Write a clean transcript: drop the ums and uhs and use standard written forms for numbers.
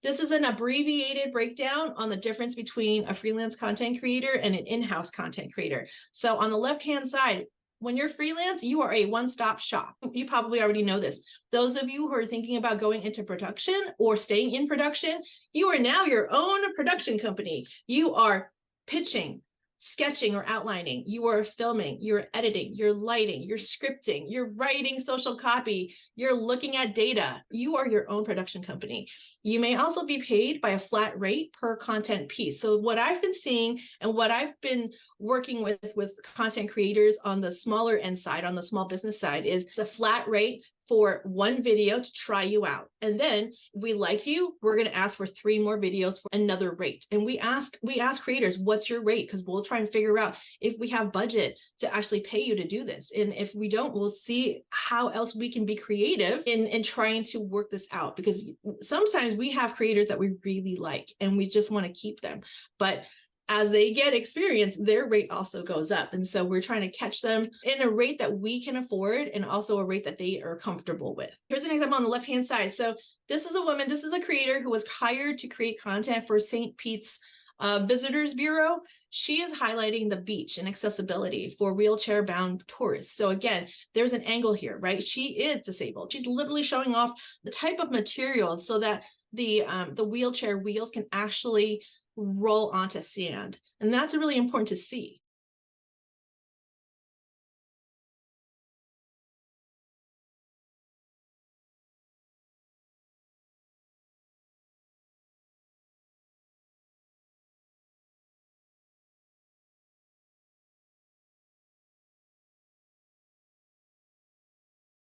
This is an abbreviated breakdown on the difference between a freelance content creator and an in-house content creator. So on the left-hand side, when you're freelance, you are a one-stop shop. You probably already know this. Those of you who are thinking about going into production or staying in production, you are now your own production company. You are pitching, sketching or outlining, you are filming, you're editing, you're lighting, you're scripting, you're writing social copy, you're looking at data. You are your own production company. You may also be paid by a flat rate per content piece. So what I've been seeing and what I've been working with content creators on the smaller end side, on the small business side, is it's a flat rate for one video to try you out. And then if we like you, we're going to ask for 3 more videos for another rate. And we ask creators, what's your rate? Because we'll try and figure out if we have budget to actually pay you to do this. And if we don't, we'll see how else we can be creative in trying to work this out. Because sometimes we have creators that we really like and we just want to keep them. But as they get experience, their rate also goes up. And so we're trying to catch them in a rate that we can afford and also a rate that they are comfortable with. Here's an example on the left-hand side. So this is a woman, this is a creator who was hired to create content for St. Pete's Visitors Bureau. She is highlighting the beach and accessibility for wheelchair-bound tourists. So again, there's an angle here, right? She is disabled. She's literally showing off the type of material so that the wheelchair wheels can actually roll onto sand. And that's really important to see.